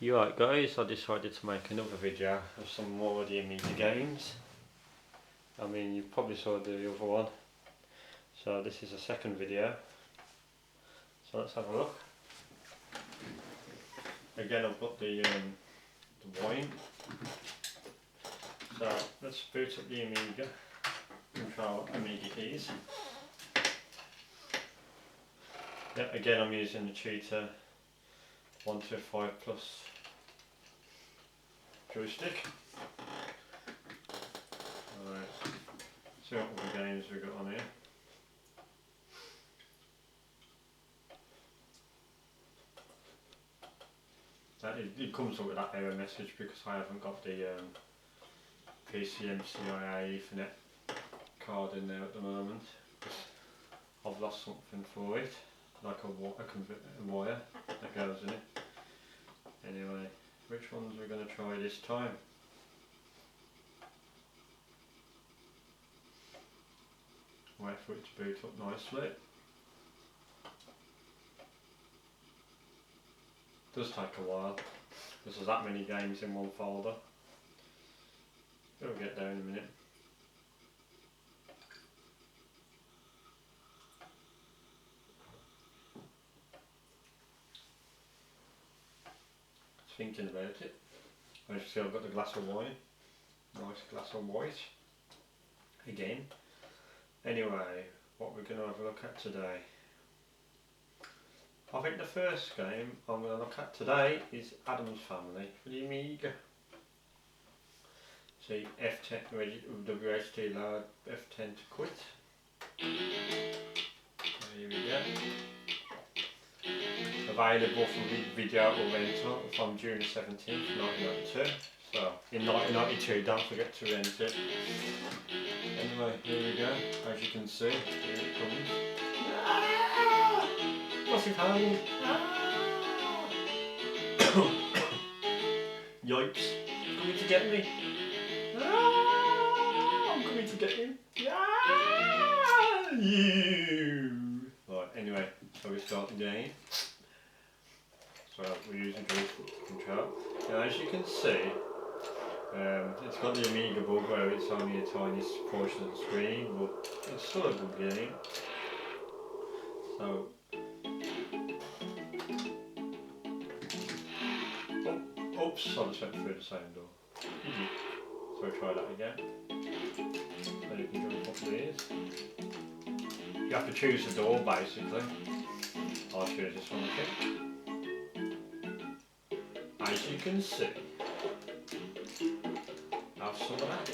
You right guys, I decided to make another video of some more of the Amiga games. I mean, you probably saw the other one. So this is the second video. So let's have a look. Again, I've got the wine. So let's boot up the Amiga. Control Amiga keys. Yeah, again I'm using the cheater 125 plus joystick. Alright, see what other games we've got on here. It comes up with that error message because I haven't got the PCMCIA Ethernet card in there at the moment. I've lost something for it, like a wire that goes in it. Anyway, which ones we're going to try this time? Wait for it to boot up nicely. Does take a while because there's that many games in one folder. It'll get there in a minute. Thinking about it. As you see, I've got the glass of wine. Nice glass of white. Again. Anyway, what we're going to have a look at today. I think the first game I'm going to look at today is Adam's Family for the Amiga. See, F10, WHT load, F10 to quit. There we go. Available for video or rental from June 17th, 1992. So, in 1992, don't forget to rent it. Anyway, here we go. As you can see, here it comes. What's it happening? Yipes! He's coming to get me! I'm coming to get him! You! Right, anyway, so we start the game. So we're using joystick control. Now as you can see, it's got the Amiga bug where it's only a tiny portion of the screen, but it's still a good game. So, oops, I just went through the same door. So try that again. Then you can jump up these. You have to choose the door basically. I'll choose this one, okay? As you can see, have some of that.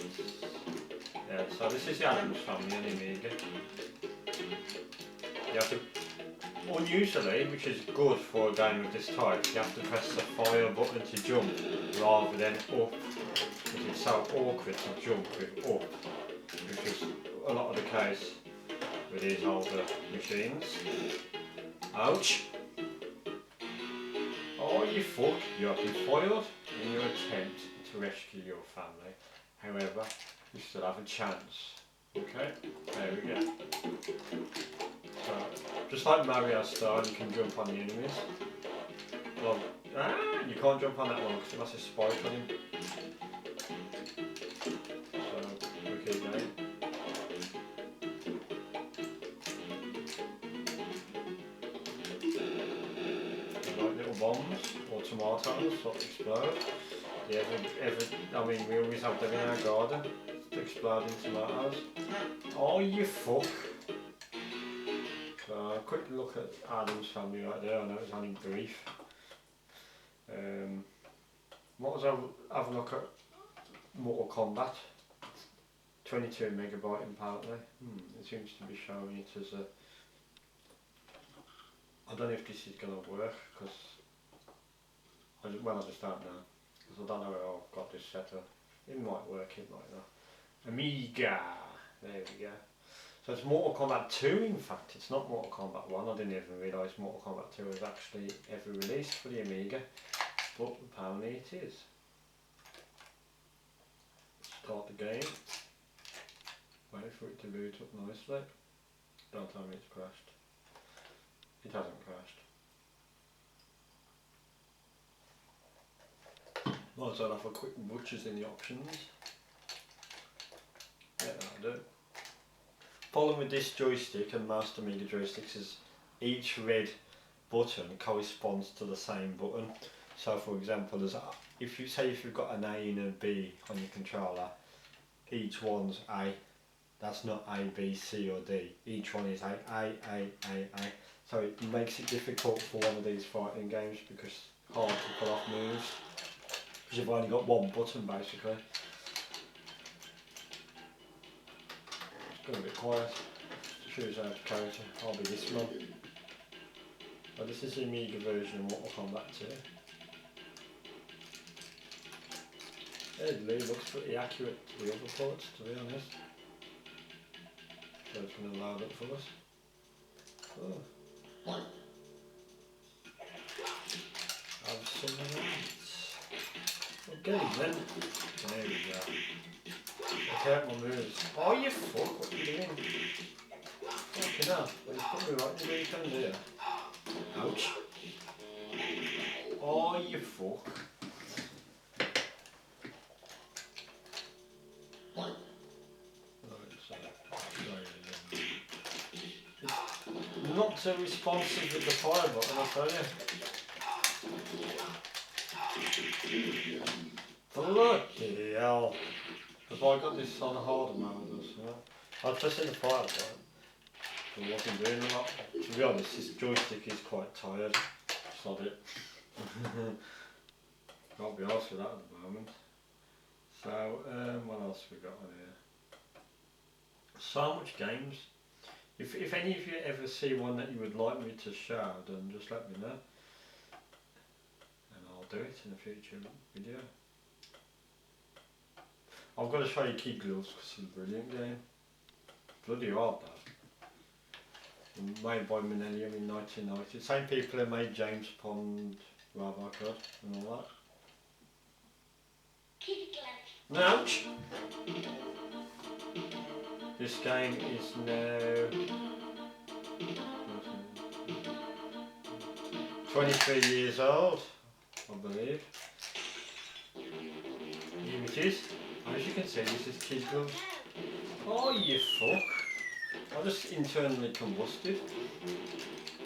Yeah, so this is the Adam's Family on the Amiga. You have to, unusually, which is good for a game of this type, you have to press the fire button to jump rather than up. Because it's so awkward to jump with up, which is a lot of the case with these older machines. Ouch! Oh, you fuck, you have been foiled in your attempt to rescue your family. However, you still have a chance. Okay, there we go. So, just like Mario style, you can jump on the enemies. Well, you can't jump on that one because it must have spiked on him. So, we keep going. Bombs or tomatoes that explode. I mean, we always have them in our garden, exploding tomatoes. Oh, you fuck! So, a quick look at Adam's Family right there. I know it's only brief. What was have a look at Mortal Kombat? 22 megabyte apparently. It seems to be showing it as a. I don't know if this is going to work because. I just don't know, because I don't know where I've got this set up. It might work, it might not. Amiga! There we go. So it's Mortal Kombat 2 in fact, it's not Mortal Kombat 1. I didn't even realise Mortal Kombat 2 was actually ever released for the Amiga, but apparently it is. Start the game. Wait for it to boot up nicely. Don't tell me it's crashed. It hasn't crashed. Might as well have a quick butchers in the options. Yeah, that'll do. Problem with this joystick and most Amiga joysticks is each red button corresponds to the same button. So for example, if you've got an A and a B on your controller, each one's A. That's not A, B, C or D. Each one is A. So it makes it difficult for one of these fighting games because it's hard to pull off moves. Because you've only got one button basically. It's going a bit quiet. Choose out of character. I'll be this one. But this is the Amiga version of Mortal Kombat 2. It looks pretty accurate to the other ports, to be honest. So it's going to load up for us. Oh. Have some of that. Okay then. There we go. Look out my moves. Oh you fuck, what are you doing? Fucking hell. Well, you put me right in the weekend here. Ouch. Oh you fuck. Not so responsive with the fire button, I'll tell you. Bloody hell. Have I got this on a harder mode or something? I was pressing the fire button. It wasn't doing a lot. To be honest, this joystick is quite tired. Sod it. Can't be arsed with that at the moment. So, what else have we got on here? So much games. If any of you ever see one that you would like me to show, then just let me know. And I'll do it in a future video. I've got to show you Kid Gloves because it's a brilliant game. Bloody hard though. Made by Millennium in 1990. Same people who made James Pond, Robocop and all that. Kid Gloves. Ouch! This game is now 23 years old, I believe. Here it is. As you can see, this is Kid Gloves. Oh you fuck! I just internally combusted.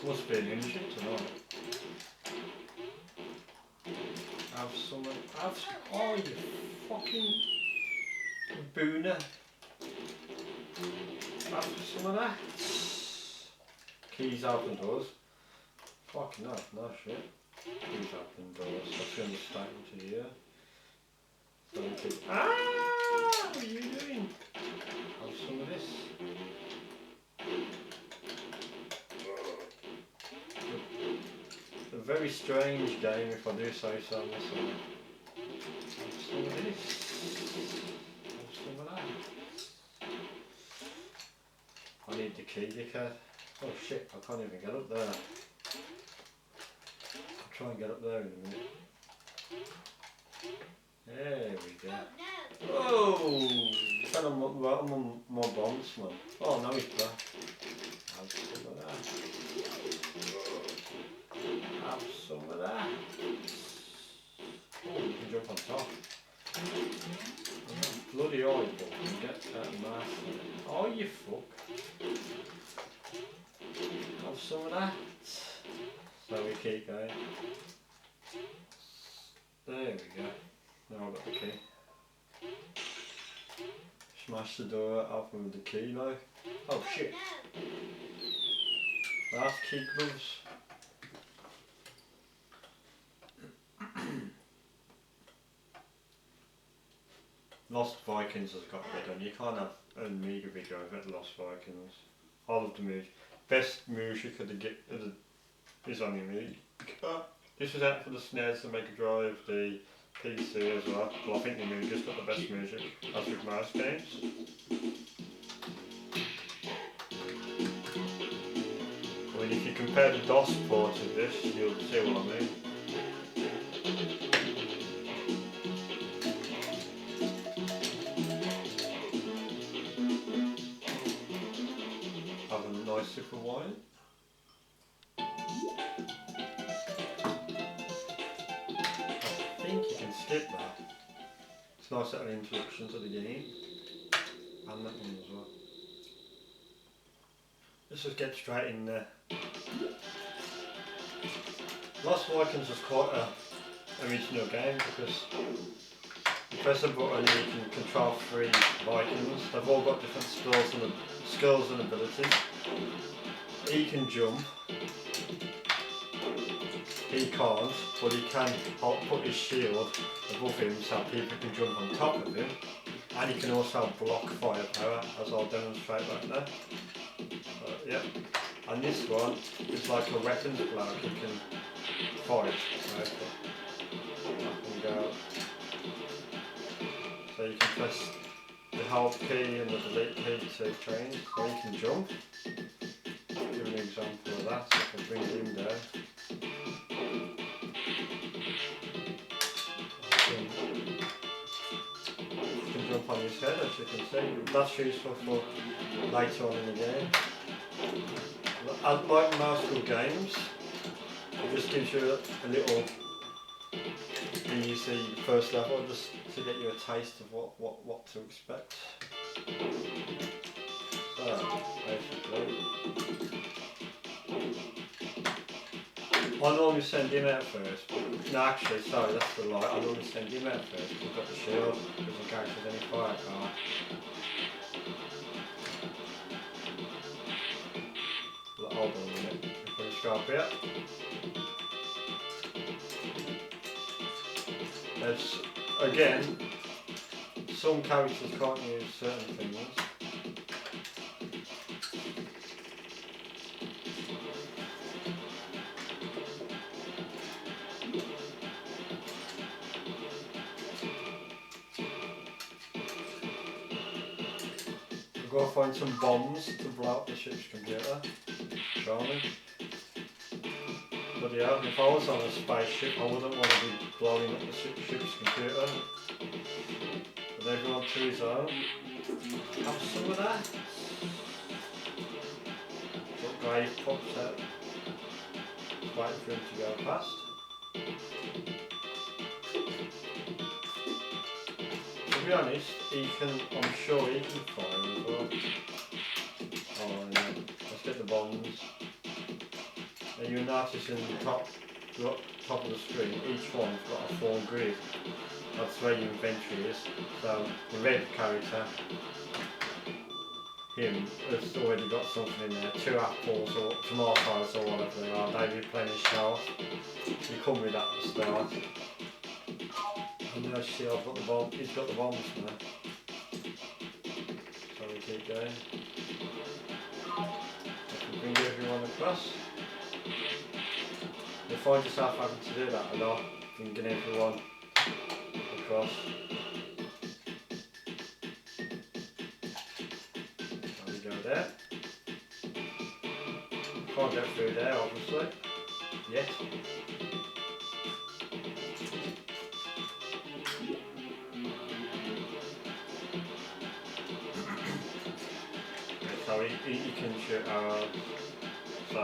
Must be an engine tonight. Have some. Oh you fucking booner! Have some of that. Keys open doors. Fucking hell, no shit. Keys open doors. That's the understatement of the year. Ah! What are you doing? Have some of this. A very strange game, if I do say so myself. Have some of this. Have some of that. I need the key, dickhead. Oh shit, I can't even get up there. I'll try and get up there in a minute. There we go. Oh! Kind of I'm on my bombs, man. Oh, no, he's back. Have some of that. Have some of that. Oh, you can jump on top. Bloody eyeball can get that mask. Oh, you fuck. Have some of that. So we keep going. There we go. Now I've got the key. Smash the door open with the key now. Oh shit. That's Kid Gloves. Lost Vikings has got to be done. You can't have an Amiga video about Lost Vikings. I love the music. Best music of the is on the Amiga. This was out for the SNES, the Mega Drive, the PC as well. But I think the Amiga's got the best music, as with most games. I mean, if you compare the DOS port of this, you'll see what I mean. Have a nice sip of wine. I think you can can skip that. It's a nice little introduction to the game. And that one as well. Let's just get straight in there. Lost Vikings is quite a original game because you press a button and you can control 3 Vikings. They've all got different skills and abilities. He can jump. He can't, but he can put his shield above him so people can jump on top of him. And he can also block firepower, as I'll demonstrate right now. Yeah. And this one is like a weapons block. He can fight. Right? Can go. So you can press the hold key and the delete key to change. So he can jump. Give an example of that. So I can bring him down. You can jump on his head, as you can see. That's useful for later on in the game. Like most good games, it just gives you a little easy first level just to get you a taste of what to expect. So, basically, I normally send him out first. No, actually, sorry, that's the lie. I normally send him out first because I've got the shield, because in case there's any firepower. Hold on a minute, before you go up here. There's, again, some characters can't use certain things. We've got to find some bombs to blow up the ship's computer. Charming. But yeah, if I was on a spaceship, I wouldn't want to be blowing up the ship's computer. But everyone to his own. Have some of that. What grave pops out. Just waiting for him to go past. To be honest, I'm sure he can fire as well. Oh no. Let's get the bombs. And you'll notice in the top of the screen, each one's got a 4 grid. That's where your inventory is. So the red character, him, has already got something in there. 2 apples or tomatoes or whatever they are. They replenish health. You come with that at the start. And now see I've got the bomb. He's got the bombs now. So we keep going. I can bring everyone across. You'll find yourself having to do that a lot, bringing everyone across. There we go there. Can't get through there obviously, yet. So he can shoot arrows. So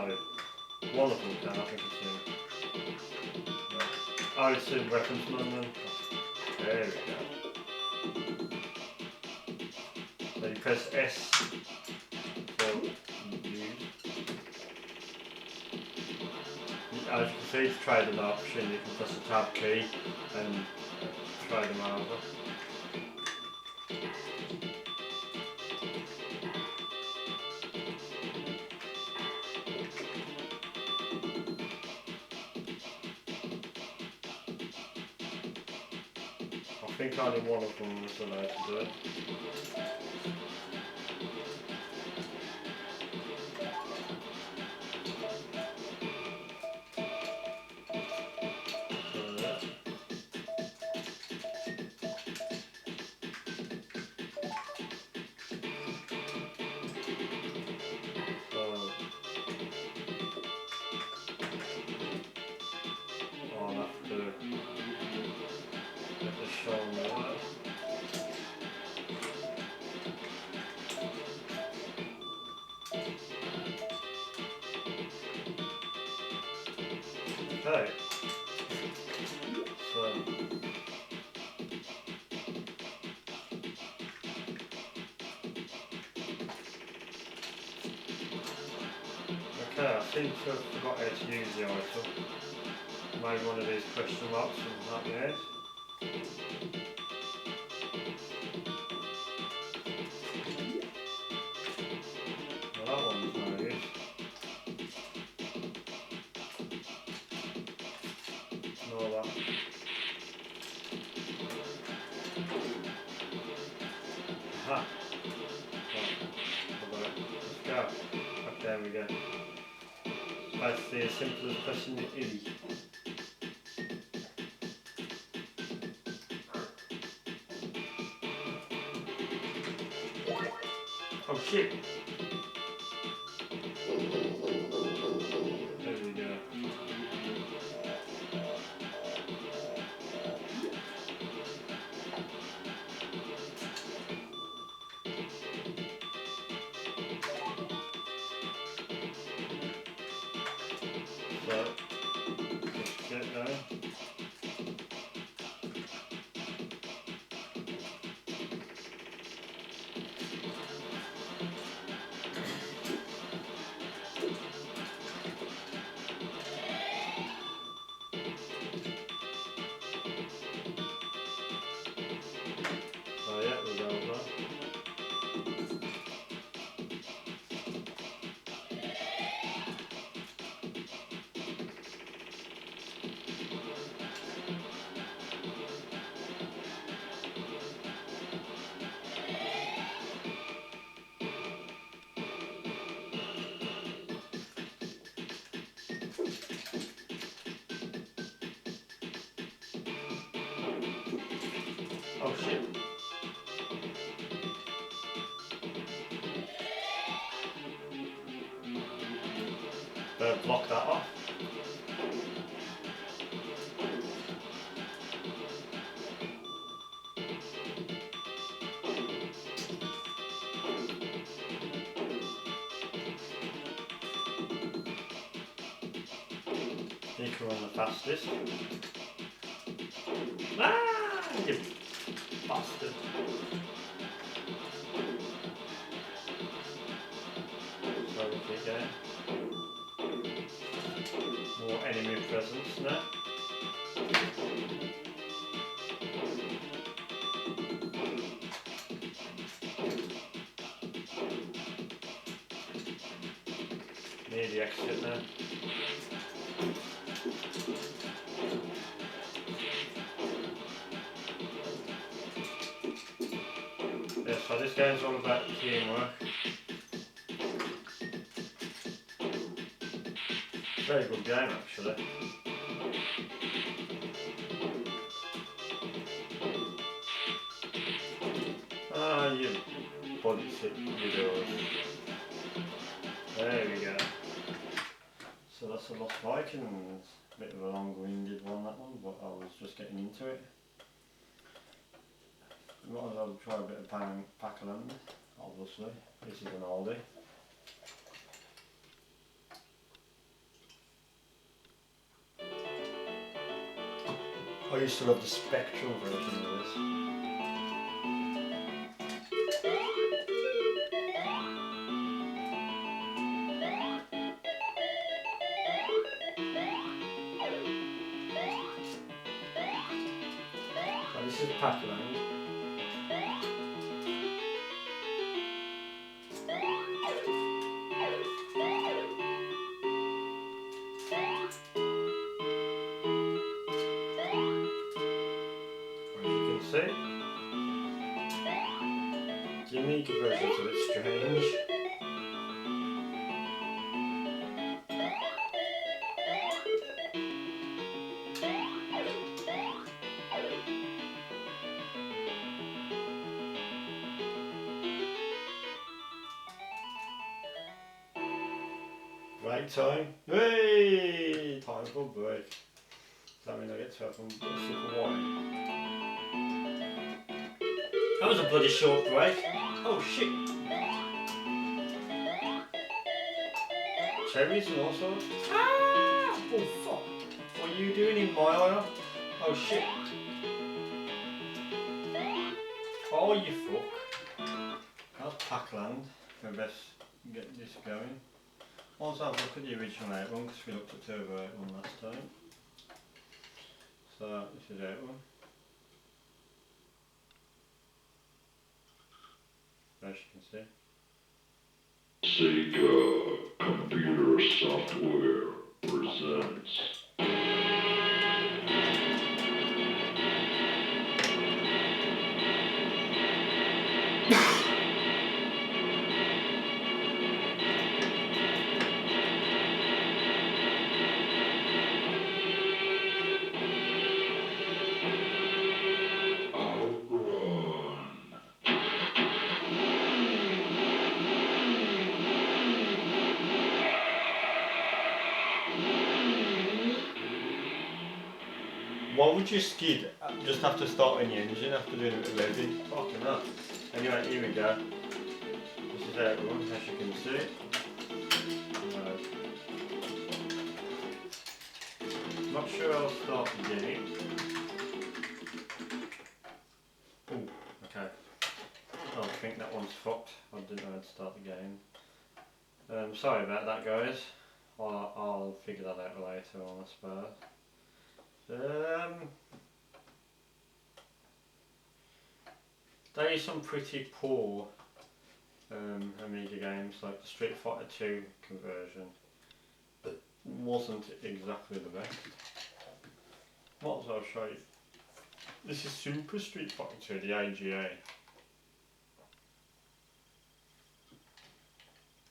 one of them can, I think it's him. Oh, it's a weaponsman then. There we go. So you press S for use. As you can see, to trade an option, you can press the tab key and trade them over. I think only one of them was allowed to do it. I'll have to get this shown there. Okay, so Okay, I seem to have forgot how to use the ISO. Made one of these question marks and help me out. Well, that one's no use. Nor that. Aha! Right, let's go. Up there we go. Basically as simple as pressing the E. Oh shit! There we go. So, just get going. So yeah, we'll go over. Oh shit. Better block that off. You can run the fastest. Ah, you bastard. So we keep going. More enemy presence now. Near the exit now. Yeah, so this game's all about teamwork. Very good game actually. Ah, you body sit videos. There we go. So that's a Lost Vikings. Bit of a long-winded one, that one, but I was just getting into it. Might as well try a bit of Pac-Land, obviously. This is an oldie. I used to love the Spectral version of this. So this is Pac-Land. See? The Amiga version's a bit strange. Break time. Hey! Time for a break. Does that mean I get to have a sip of wine? That was a bloody short break. Oh shit. Cherries and all sorts. Ah! Oh fuck. What are you doing in my aisle? Oh shit. Oh you fuck. That's Pac-Land. I best get this going. Also have a look at the original 8-1 because we looked at Turbo 8-1 last time. So this is 8-1. As you can see. Sega Computer Software presents. Why would you skid just after starting the engine after doing a bit of revving? Fucking hell. Anyway, here we go. This is everyone, as you can see. Not sure I'll start beginning. Oh, okay. I think that one's fucked. I didn't know how to start the game. Sorry about that, guys. I'll figure that out later on, I suppose. There is some pretty poor Amiga games, like the Street Fighter 2 conversion wasn't exactly the best. Might as well show you. This is Super Street Fighter 2, the AGA.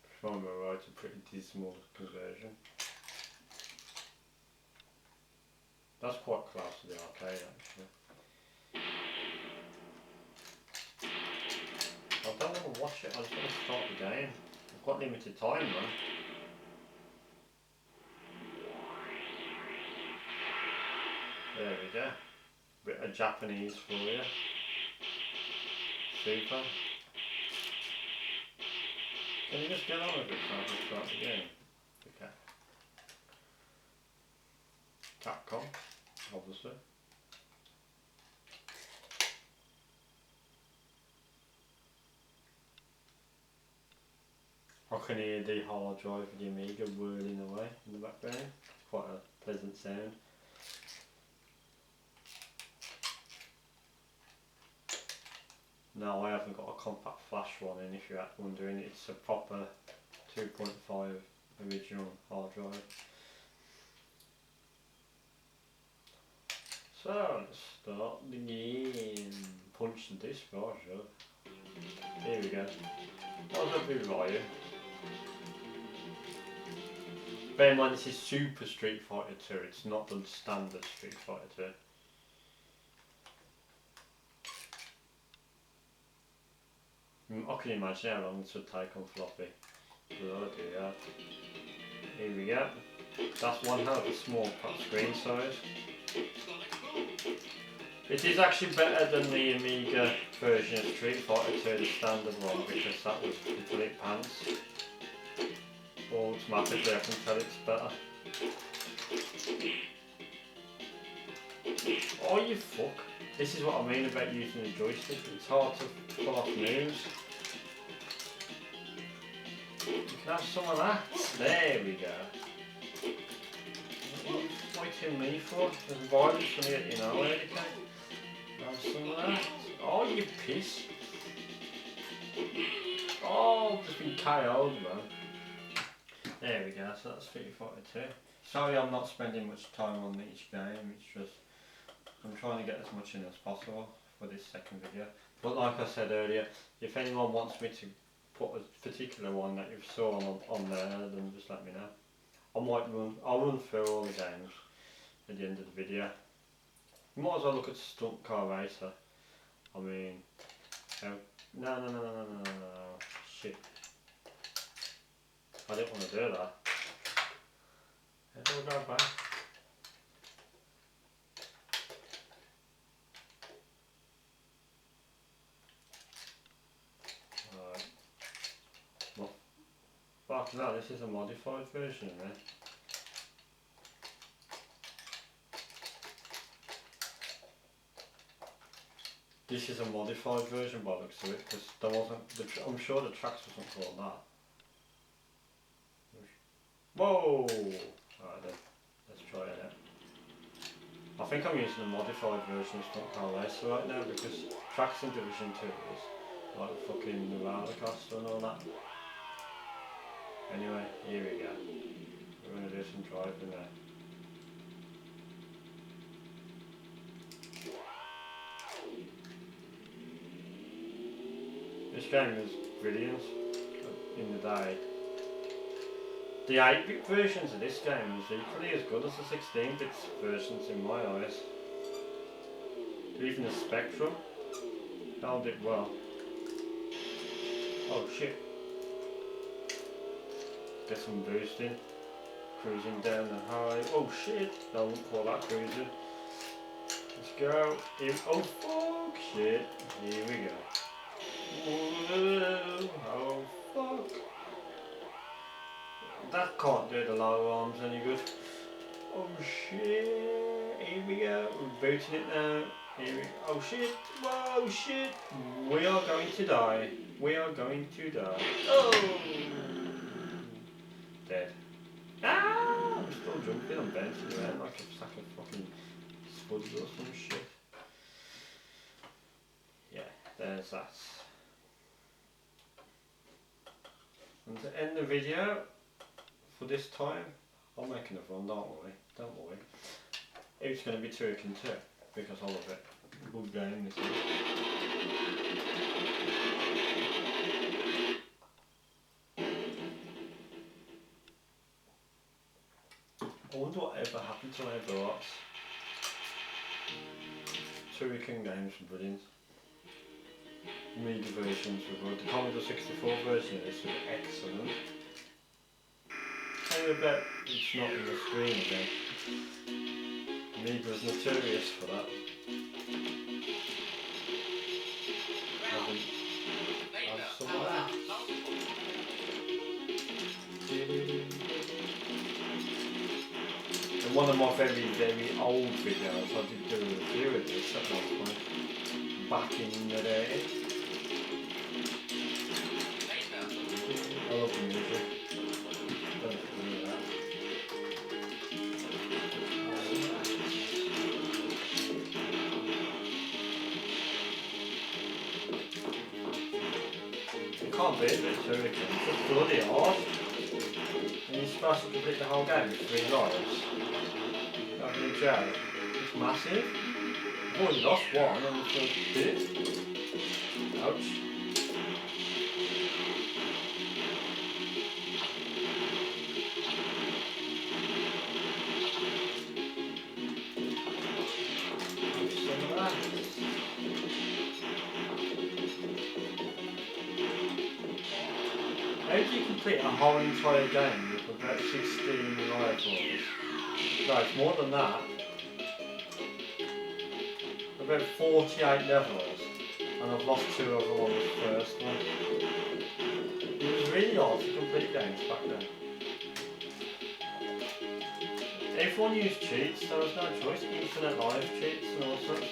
If I remember right, a pretty dismal conversion. That's quite close to the arcade actually. I don't want to watch it, I just want to start the game. I've got limited time though. There we go. Bit of Japanese for you. Super. Can you just get on with it so I can start the game? Okay. Capcom, obviously. I can hear the hard drive of the Amiga whirling away in the background. Quite a pleasant sound. No, I haven't got a compact flash one in, if you're wondering. It's a proper 2.5 original hard drive. So, let's start the game. Punch the disc, oh sure. Here we go. What's up with Ryan? Bear in mind this is Super Street Fighter 2, it's not the standard Street Fighter 2. I can imagine how long this would take on floppy. Bloody hell. Here we go. That's one hell of a small screen size. It is actually better than the Amiga version of Street Fighter 2, the standard one, because that was complete pants. Automatically I can tell it's better. Oh you fuck. This is what I mean about using the joystick, it's hard to pull off moves. You can have some of that. There we go. What are you fighting me for? There's violence for me at you know where you can. Have some of that. Oh you piss. Oh, I've just been KO'd man. There we go, so that's Street Fighter 2. Sorry I'm not spending much time on each game, it's just I'm trying to get as much in as possible for this second video. But like I said earlier, if anyone wants me to put a particular one that you saw on there, then just let me know. I'll run through all the games at the end of the video. You might as well look at Stunt Car Racer. I mean, no, shit. I didn't want to do that. How do I go back? Alright. Well, fuck no, this is a modified version of it. This is a modified version by the looks of it, because there wasn't, I'm sure the tracks wasn't called that. Whoa! Alright then, let's try it out. I think I'm using a modified version of Stunt Car Racer right now because tracks in Division 2 is like fucking the roller coaster and all that. Anyway, here we go. We're going to do some driving now. This game is brilliant in the day. The 8-bit versions of this game is equally as good as the 16-bit versions in my eyes. Even the Spectrum held it well. Oh shit. Get some boosting. Cruising down the high. Oh shit. I wouldn't call that cruising. Let's go. Here, oh fuck shit. Here we go. Whoa, oh fuck. That can't do the lower arms any good. Oh shit. Here we go. We're booting it now. Here we go. Oh shit. Whoa shit. We are going to die. We are going to die. Oh. Dead. Ah! I'm still jumping. I'm bouncing around like a sack of fucking spuds or some shit. Yeah, there's that. And to end the video for this time, I'll make another one, don't worry. It's going to be Turrican 2 because I love it. Good game this is. I wonder what ever happened to my bots. Turrican games were brilliant. Amiga versions were good. The Commodore 64 version of this was excellent. I bet it's not on the screen again. Amiga was notorious for that. In one of my very old videos, I did do a review of this at one point, back in the day. I love the music. Don't know that. You can't beat it, Turrican. It's just bloody hard. And you're supposed to complete the whole game with 3 lives. Having a joke. It's massive. I've already lost one on the first bit. Ouch. How do you complete a whole entire game with about 16 rifles? No, it's more than that. About 48 levels, and I've lost 2 of them on the first one. It was really hard to complete games back then. Everyone used cheats, there was no choice. Infinite life cheats and all sorts.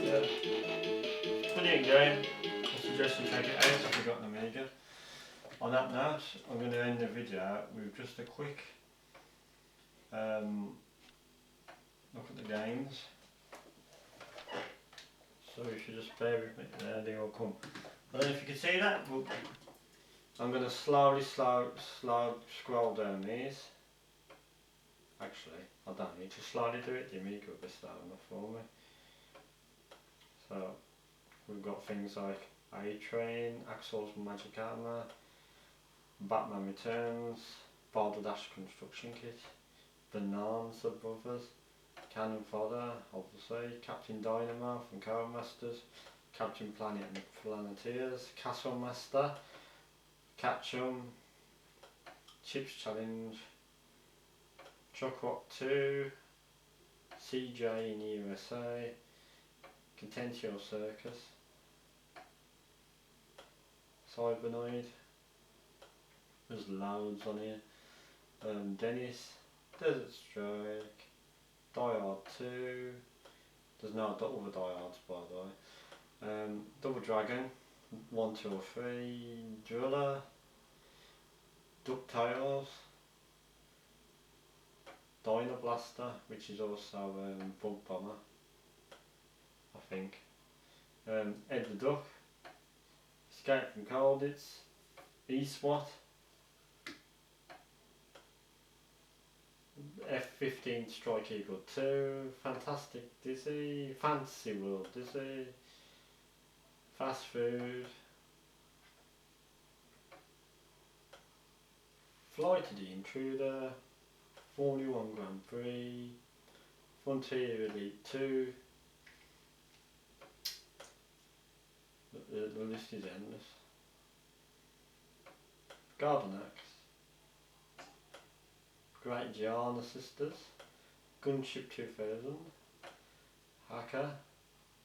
Yeah. Brilliant game. I suggest you check it out if you've got an Amiga. On that note, I'm going to end the video with just a quick look at the games. So if you just bear with me, there they all come. I don't know if you can see that, but I'm going to slowly scroll down these. Actually, I don't need to slowly do it, the Amiga will be slow enough for me. So we've got things like A-Train, Axel's Magic Armour, Batman Returns, Balderdash Construction Kit, Bonanza Brothers, Cannon Fodder, obviously, Captain Dynamo from Codemasters, Captain Planet and the Planeteers, Castle Master, Catch'em, Chips Challenge, Truck Rock 2, CJ in USA, Contentio Circus, Cybernoid, there's loads on here, Dennis, Desert Strike, Die Hard 2, there's no other Die Hards by the way, Double Dragon, 1, 2 or 3, Driller, DuckTales, Dino Blaster, which is also Bug Bomber, I think. Ed the Duck, Escape from Colditz, E-SWAT, F-15 Strike Eagle 2, Fantastic Dizzy, Fantasy World Dizzy, Fast Food, Flight of the Intruder, Formula 1 Grand Prix, Frontier Elite 2. The list is endless. Garden Axe, Great Gianna Sisters, Gunship 2000, Hacker,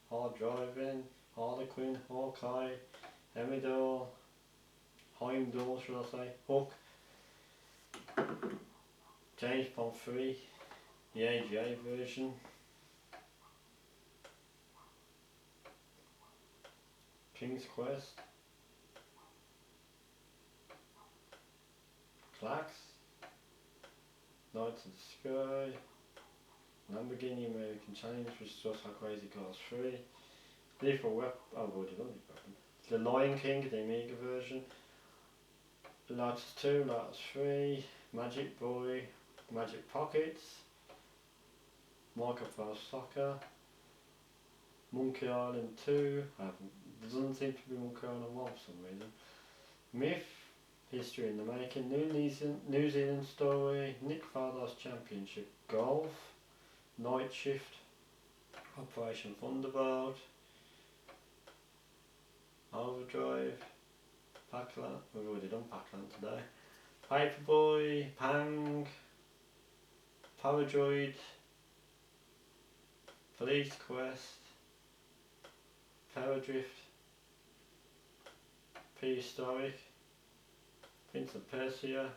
Hard Driving, Harlequin, Hawkeye, Heimdall, Heimdall should I say, Hook, James Bond 3, the AGA version, King's Quest, Clax, Knights of the Sky, Lamborghini American Challenge, which is just how Crazy Cars 3, Lethal Weapon, I've already done Lethal Weapon, The Lion King, the Amiga version, Lotus 2, Lotus 3, Magic Boy, Magic Pockets, Microphone Soccer, Monkey Island 2, there doesn't seem to be Monkey Island 1 for some reason, Myth, History in the Making, New Zealand Story, Nick Fardar's Championship Golf, Night Shift, Operation Thunderbolt, Overdrive, Pac-Land, we've already done Pac-Land today, Paperboy, Pang, Paradroid, Police Quest, Paradrift, Prehistoric, Prince of Persia,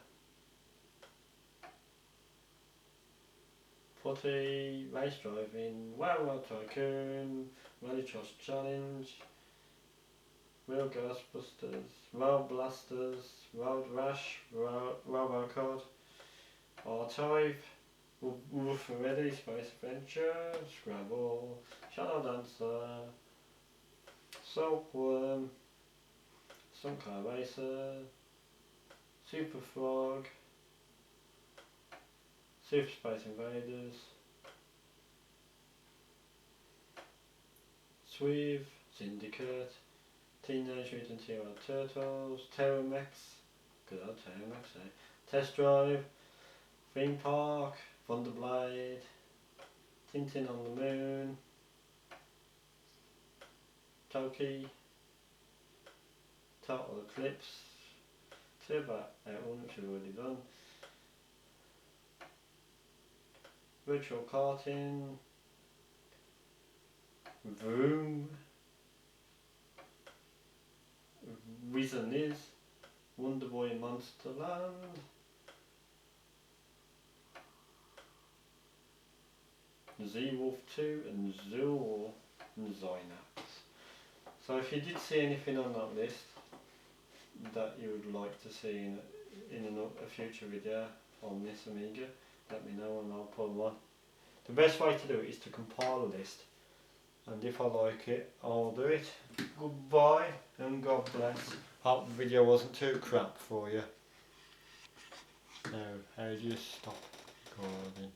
Putty, Race Driving, Wild World Tycoon, Rally Cross Challenge, Real Ghostbusters, World Blasters, World Rash, Robocod, R-Type, Wolf and Ready, Space Adventure, Scrabble, Shadow Dancer, Soapworm, Suncar Racer, Super Frog, Super Space Invaders, Sweeve, Syndicate, Teenage Mutant Hero Turtles, Terramex, good old Terramex, eh? Test Drive, Theme Park, Thunderblade, Tintin on the Moon, Toki, Total Eclipse, Turbo Out1, which we've already done, Virtual Karting, Vroom, Wiz-a-Niz, Wonder Boy in Monsterland, Z-Wolf 2 and Zool and Zynax. So if you did see anything on that list that you would like to see in a future video on this Amiga, let me know and I'll put one. The best way to do it is to compile a list, and if I like it I'll do it. Goodbye and God bless. Hope the video wasn't too crap for you. Now how do you stop recording?